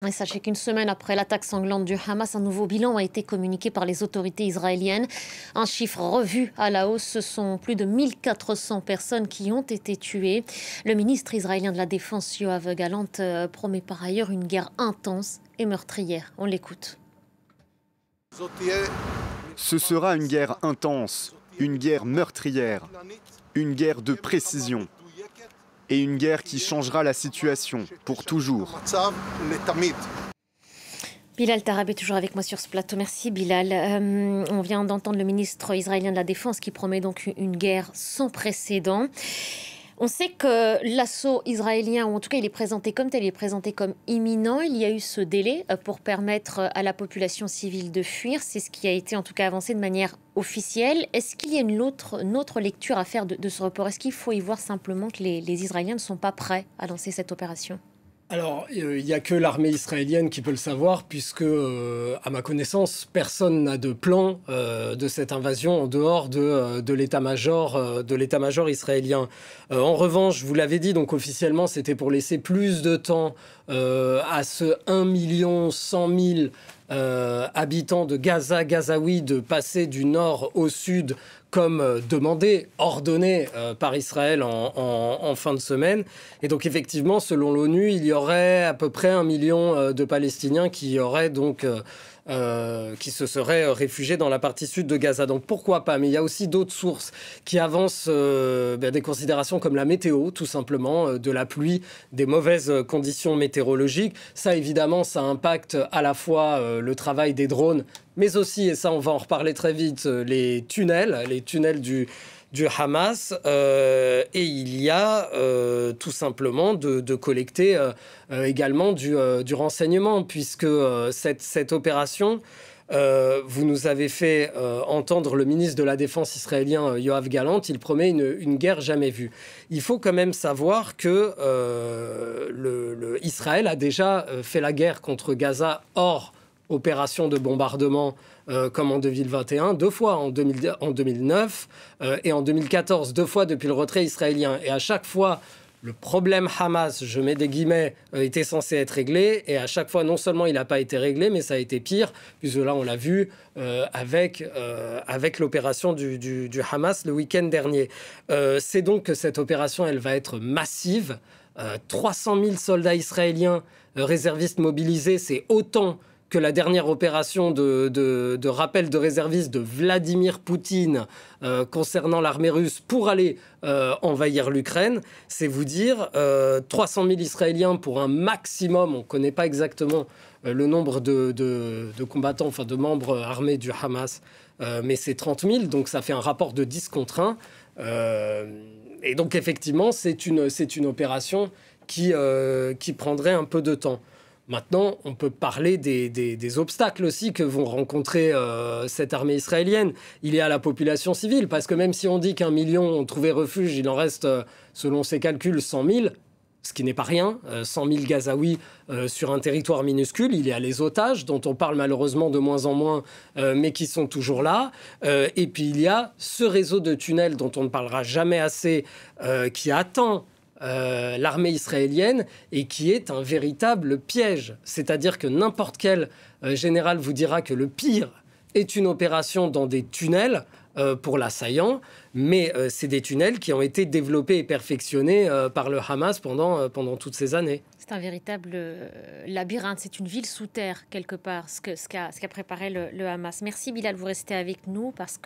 Et sachez qu'une semaine après l'attaque sanglante du Hamas, un nouveau bilan a été communiqué par les autorités israéliennes. Un chiffre revu à la hausse, ce sont plus de 1400 personnes qui ont été tuées. Le ministre israélien de la Défense, Yoav Gallant, promet par ailleurs une guerre intense et meurtrière. On l'écoute. Ce sera une guerre intense, une guerre meurtrière, une guerre de précision et une guerre qui changera la situation pour toujours. Bilal Tarab est toujours avec moi sur ce plateau. Merci Bilal. On vient d'entendre le ministre israélien de la Défense qui promet donc une guerre sans précédent. On sait que l'assaut israélien, ou en tout cas il est présenté comme tel, il est présenté comme imminent. Il y a eu ce délai pour permettre à la population civile de fuir. C'est ce qui a été en tout cas avancé de manière officielle. Est-ce qu'il y a une autre lecture à faire de ce report? Est-ce qu'il faut y voir simplement que les Israéliens ne sont pas prêts à lancer cette opération? Alors, il n'y a que l'armée israélienne qui peut le savoir, puisque, à ma connaissance, personne n'a de plan de cette invasion en dehors de l'état-major israélien. En revanche, vous l'avez dit, donc officiellement, c'était pour laisser plus de temps à ce 1 100 000 habitants de Gaza, Gazaouis, de passer du nord au sud comme demandé, ordonné par Israël en fin de semaine. Et donc effectivement, selon l'ONU, il y aurait à peu près 1 million de Palestiniens qui qui se seraient réfugiés dans la partie sud de Gaza. Donc pourquoi pas? Mais il y a aussi d'autres sources qui avancent des considérations comme la météo, tout simplement, de la pluie, des mauvaises conditions météorologiques. Ça, évidemment, ça impacte à la fois le travail des drones, mais aussi, et ça on va en reparler très vite, les tunnels du Hamas, et il y a tout simplement de collecter également du renseignement, puisque cette opération, vous nous avez fait entendre le ministre de la Défense israélien, Yoav Gallant, il promet une guerre jamais vue. Il faut quand même savoir que Israël a déjà fait la guerre contre Gaza hors opération de bombardement comme en 2021, 2 fois en 2009 et en 2014, 2 fois depuis le retrait israélien. Et à chaque fois, le problème Hamas, je mets des guillemets, était censé être réglé. Et à chaque fois, non seulement il n'a pas été réglé, mais ça a été pire, puisque là, on l'a vu avec l'opération du Hamas le week-end dernier. C'est donc que cette opération, elle va être massive. 300 000 soldats israéliens réservistes mobilisés, c'est autant que la dernière opération de rappel de réservistes de Vladimir Poutine concernant l'armée russe pour aller envahir l'Ukraine. C'est vous dire 300 000 Israéliens pour un maximum, on ne connaît pas exactement le nombre de combattants, enfin de membres armés du Hamas, mais c'est 30 000, donc ça fait un rapport de 10 contre 1. Et donc effectivement, c'est une opération qui prendrait un peu de temps. Maintenant, on peut parler des obstacles aussi que vont rencontrer cette armée israélienne. Il y a la population civile, parce que même si on dit qu'1 million ont trouvé refuge, il en reste, selon ses calculs, 100 000, ce qui n'est pas rien, 100 000 Gazaouis sur un territoire minuscule. Il y a les otages, dont on parle malheureusement de moins en moins, mais qui sont toujours là. Et puis il y a ce réseau de tunnels dont on ne parlera jamais assez, qui attend l'armée israélienne et qui est un véritable piège. C'est-à-dire que n'importe quel général vous dira que le pire est une opération dans des tunnels pour l'assaillant, mais c'est des tunnels qui ont été développés et perfectionnés par le Hamas pendant toutes ces années. C'est un véritable labyrinthe, c'est une ville sous terre quelque part, ce qu'a préparé le Hamas. Merci Bilal, vous restez avec nous parce que